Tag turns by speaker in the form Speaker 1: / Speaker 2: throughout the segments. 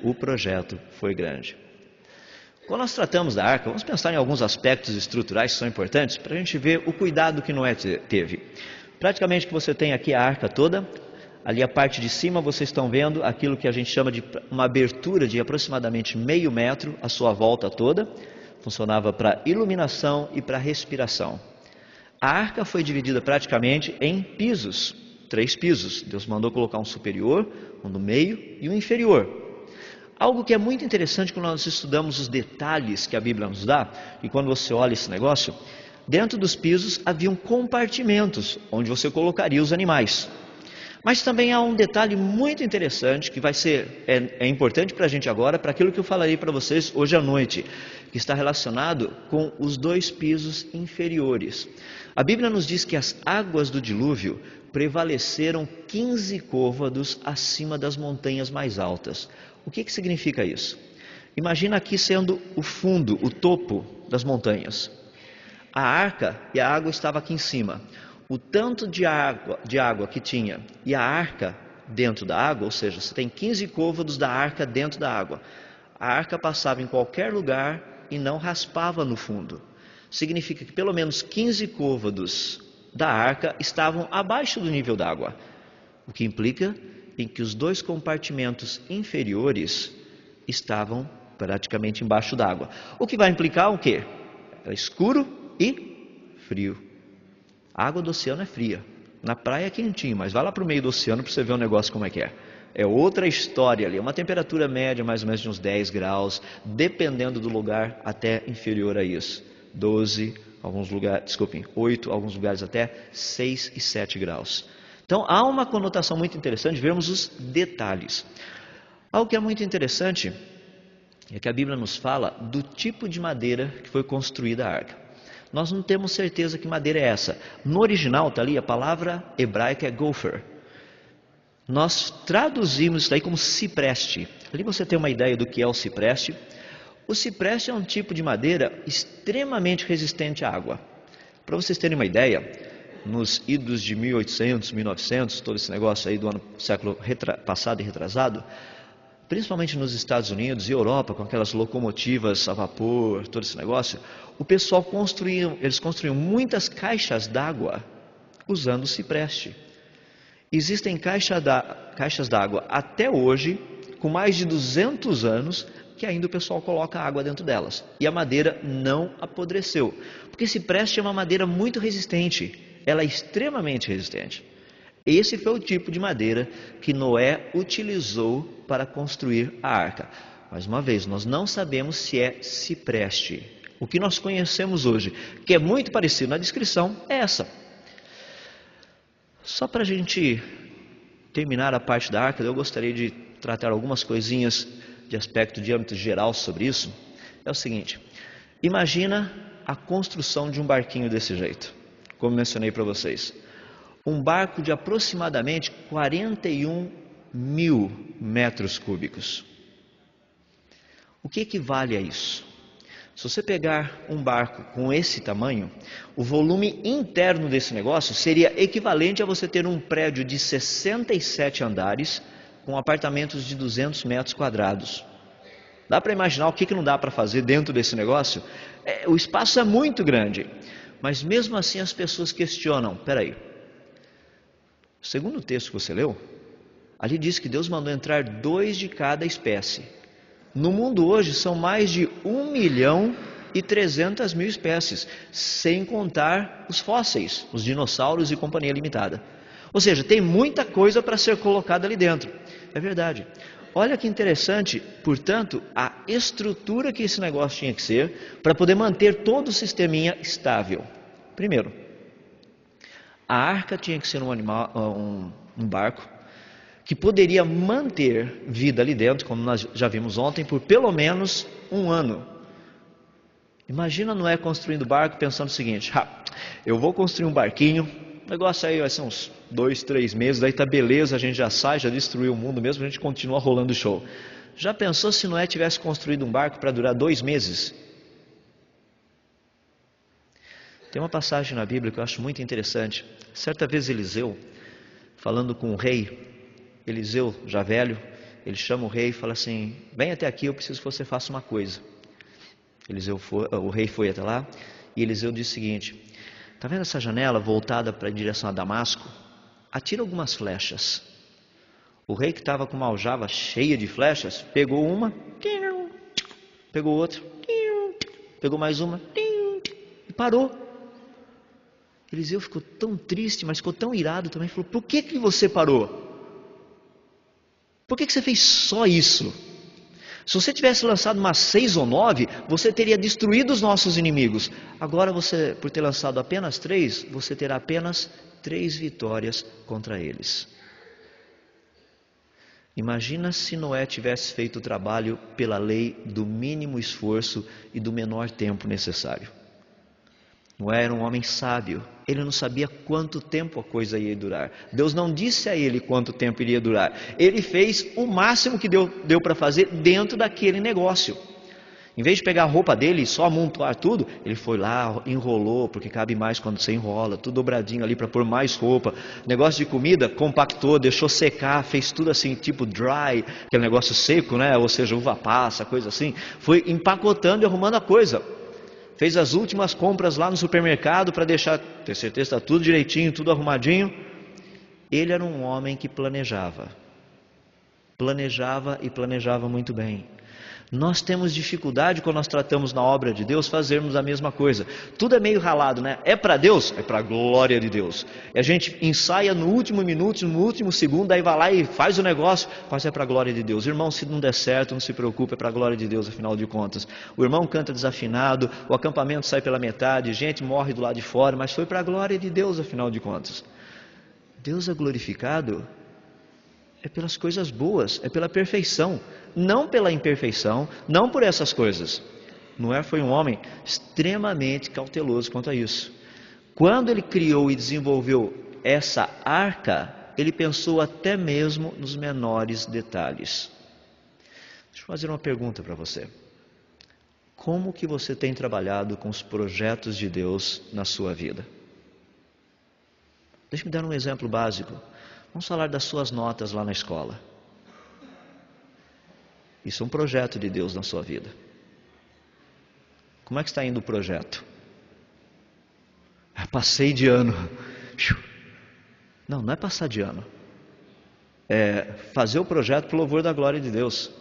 Speaker 1: o projeto foi grande. Quando nós tratamos da arca, vamos pensar em alguns aspectos estruturais que são importantes para a gente ver o cuidado que Noé teve. Praticamente que você tem aqui a arca toda, ali a parte de cima vocês estão vendo aquilo que a gente chama de uma abertura de aproximadamente meio metro à sua volta toda. Funcionava para iluminação e para respiração. A arca foi dividida praticamente em pisos, 3 pisos. Deus mandou colocar um superior, um no meio e um inferior. Algo que é muito interessante quando nós estudamos os detalhes que a Bíblia nos dá, e quando você olha esse negócio, dentro dos pisos haviam compartimentos onde você colocaria os animais. Mas também há um detalhe muito interessante que vai ser importante para a gente agora, para aquilo que eu falarei para vocês hoje à noite, que está relacionado com os 2 pisos inferiores. A Bíblia nos diz que as águas do dilúvio prevaleceram 15 côvados acima das montanhas mais altas. O que significa isso? Imagina aqui sendo o fundo, o topo das montanhas. A arca e a água estava aqui em cima. O tanto de água que tinha e a arca dentro da água, ou seja, você tem 15 côvados da arca dentro da água. A arca passava em qualquer lugar e não raspava no fundo. Significa que pelo menos 15 côvados da arca estavam abaixo do nível da água. O que implica em que os 2 compartimentos inferiores estavam praticamente embaixo d'água. O que vai implicar o quê? Era escuro e frio. A água do oceano é fria. Na praia é quentinho, mas vai lá para o meio do oceano para você ver o negócio como é que é. É outra história ali. É uma temperatura média mais ou menos de uns 10 graus, dependendo do lugar, até inferior a isso. 12, alguns lugares, 8, alguns lugares até 6 e 7 graus. Então há uma conotação muito interessante de vermos os detalhes. Algo que é muito interessante é que a Bíblia nos fala do tipo de madeira que foi construída a arca. Nós não temos certeza que madeira é essa. No original está ali, a palavra hebraica é gopher. Nós traduzimos isso daí como cipreste. Ali você tem uma ideia do que é o cipreste. O cipreste é um tipo de madeira extremamente resistente à água. Para vocês terem uma ideia, nos idos de 1800, 1900, todo esse negócio aí do século passado e retrasado, principalmente nos Estados Unidos e Europa, com aquelas locomotivas a vapor, todo esse negócio, o pessoal eles construíam muitas caixas d'água usando cipreste. Existem caixas d'água até hoje, com mais de 200 anos, que ainda o pessoal coloca água dentro delas. E a madeira não apodreceu, porque cipreste é uma madeira muito resistente, ela é extremamente resistente. Esse foi o tipo de madeira que Noé utilizou para construir a arca. Mais uma vez, nós não sabemos se é cipreste. O que nós conhecemos hoje, que é muito parecido na descrição, é essa. Só para a gente terminar a parte da arca, eu gostaria de tratar algumas coisinhas de aspecto de âmbito geral sobre isso. É o seguinte, imagina a construção de um barquinho desse jeito, como mencionei para vocês. Um barco de aproximadamente 41 mil metros cúbicos. O que equivale a isso? Se você pegar um barco com esse tamanho, o volume interno desse negócio seria equivalente a você ter um prédio de 67 andares com apartamentos de 200 metros quadrados. Dá para imaginar o que não dá para fazer dentro desse negócio? O espaço é muito grande, mas mesmo assim as pessoas questionam, peraí, segundo o texto que você leu, ali diz que Deus mandou entrar 2 de cada espécie. No mundo hoje são mais de 1.300.000 espécies, sem contar os fósseis, os dinossauros e companhia limitada. Ou seja, tem muita coisa para ser colocada ali dentro. É verdade. Olha que interessante, portanto, a estrutura que esse negócio tinha que ser para poder manter todo o sisteminha estável. Primeiro, a arca tinha que ser um barco que poderia manter vida ali dentro, como nós já vimos ontem, por pelo menos 1 ano. Imagina Noé construindo barco pensando o seguinte, eu vou construir um barquinho, o negócio aí vai ser uns 2, 3 meses, daí tá beleza, a gente já sai, já destruiu o mundo mesmo, a gente continua rolando o show. Já pensou se Noé tivesse construído um barco para durar 2 meses? Tem uma passagem na Bíblia que eu acho muito interessante. Certa vez Eliseu, falando com o rei, Eliseu, já velho, ele chama o rei e fala assim: vem até aqui, eu preciso que você faça uma coisa. O rei foi até lá e Eliseu disse o seguinte: está vendo essa janela voltada para a direção a Damasco? Atira algumas flechas. O rei, que estava com uma aljava cheia de flechas, pegou uma, pegou outra, pegou mais uma e parou. Eliseu ficou tão triste, mas ficou tão irado também. Falou: por que você parou? Por que você fez só isso? Se você tivesse lançado umas 6 ou 9, você teria destruído os nossos inimigos. Agora você, por ter lançado apenas 3, você terá apenas 3 vitórias contra eles. Imagina se Noé tivesse feito o trabalho pela lei do mínimo esforço e do menor tempo necessário. Noé era um homem sábio, ele não sabia quanto tempo a coisa ia durar. Deus não disse a ele quanto tempo iria durar. Ele fez o máximo que deu para fazer dentro daquele negócio. Em vez de pegar a roupa dele e só amontoar tudo, ele foi lá, enrolou, porque cabe mais quando você enrola, tudo dobradinho ali para pôr mais roupa. Negócio de comida, compactou, deixou secar, fez tudo assim, tipo dry, aquele negócio seco, né? Ou seja, uva passa, coisa assim. Foi empacotando e arrumando a coisa. Fez as últimas compras lá no supermercado para ter certeza que está tudo direitinho, tudo arrumadinho. Ele era um homem que planejava e planejava muito bem. Nós temos dificuldade quando nós tratamos na obra de Deus fazermos a mesma coisa. Tudo é meio ralado, né? É para Deus? É para a glória de Deus. E a gente ensaia no último minuto, no último segundo, aí vai lá e faz o negócio, mas é para a glória de Deus. Irmão, se não der certo, não se preocupe, é para a glória de Deus, afinal de contas. O irmão canta desafinado, o acampamento sai pela metade, gente morre do lado de fora, mas foi para a glória de Deus, afinal de contas. Deus é glorificado é pelas coisas boas, é pela perfeição, não pela imperfeição, não por essas coisas. Noé foi um homem extremamente cauteloso quanto a isso. Quando ele criou e desenvolveu essa arca, ele pensou até mesmo nos menores detalhes. Deixa eu fazer uma pergunta para você. Como que você tem trabalhado com os projetos de Deus na sua vida? Deixa eu dar um exemplo básico. Vamos falar das suas notas lá na escola. Isso é um projeto de Deus na sua vida. Como é que está indo o projeto? Passei de ano. Não é passar de ano. É fazer o projeto para o louvor da glória de Deus.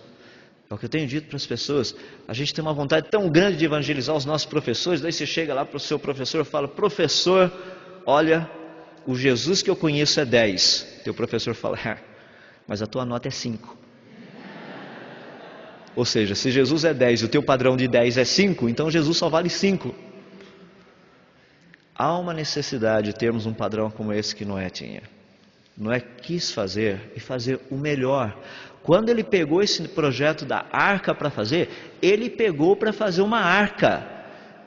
Speaker 1: É o que eu tenho dito para as pessoas. A gente tem uma vontade tão grande de evangelizar os nossos professores. Daí você chega lá para o seu professor e fala: professor, olha, o Jesus que eu conheço é 10. Teu professor fala: mas a tua nota é 5. Ou seja, se Jesus é 10 e o teu padrão de 10 é 5, então Jesus só vale 5. Há uma necessidade de termos um padrão como esse que Noé tinha. Noé quis fazer e fazer o melhor. Quando ele pegou esse projeto da arca para fazer, ele pegou para fazer uma arca.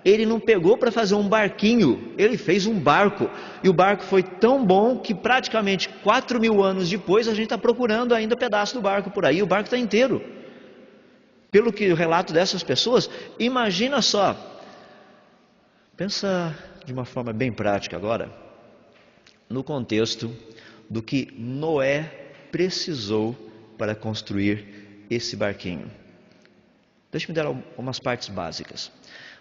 Speaker 1: Ele não pegou para fazer um barquinho, ele fez um barco. E o barco foi tão bom que praticamente 4.000 anos depois a gente está procurando ainda pedaço do barco por aí. O barco está inteiro. Pelo que o relato dessas pessoas, imagina só. Pensa de uma forma bem prática agora, no contexto do que Noé precisou para construir esse barquinho. Deixa-me dar algumas partes básicas.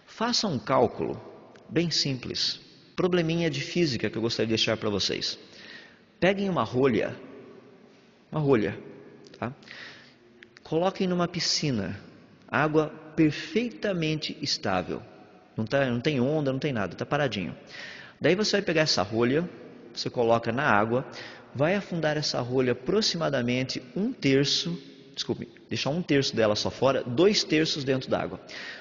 Speaker 1: Faça um cálculo bem simples, probleminha de física que eu gostaria de deixar para vocês. Peguem uma rolha, tá? Coloquem numa piscina, água perfeitamente estável, não tem onda, não tem nada, está paradinho. Daí você vai pegar essa rolha, você coloca na água, vai afundar essa rolha aproximadamente deixar 1/3 dela só fora, 2/3 dentro d'água.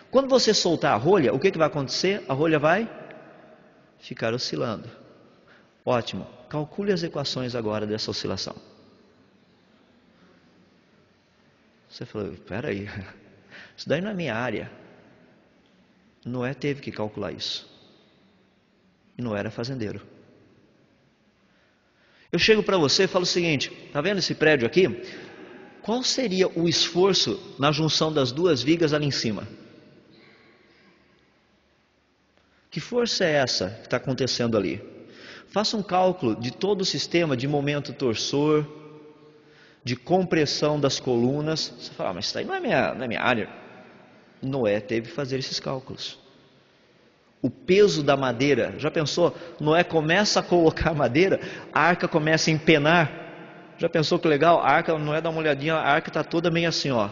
Speaker 1: Quando você soltar a rolha, o que vai acontecer? A rolha vai ficar oscilando. Ótimo, calcule as equações agora dessa oscilação. Você falou: espera aí, isso daí não é minha área. Noé teve que calcular isso. E Noé era fazendeiro. Eu chego para você e falo o seguinte: está vendo esse prédio aqui? Qual seria o esforço na junção das duas vigas ali em cima? Que força é essa que está acontecendo ali? Faça um cálculo de todo o sistema de momento torsor, de compressão das colunas. Você fala, mas isso aí não é minha área. Noé teve que fazer esses cálculos. O peso da madeira, já pensou? Noé começa a colocar madeira, a arca começa a empenar. Já pensou que legal? A arca, Noé dá uma olhadinha, a arca está toda meio assim, ó.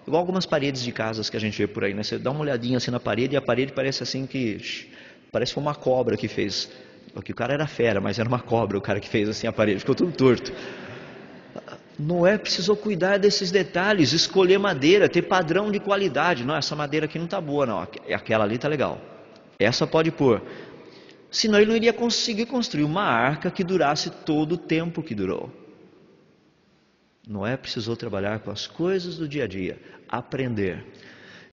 Speaker 1: Igual algumas paredes de casas que a gente vê por aí, né? Você dá uma olhadinha assim na parede e a parede parece assim que... Parece que foi uma cobra que fez. Porque o cara era fera, mas era uma cobra o cara que fez assim a parede, ficou tudo torto. Noé precisou cuidar desses detalhes, escolher madeira, ter padrão de qualidade. Não, essa madeira aqui não está boa, não. Aquela ali está legal. Essa pode pôr. Senão ele não iria conseguir construir uma arca que durasse todo o tempo que durou. Noé precisou trabalhar com as coisas do dia a dia, aprender.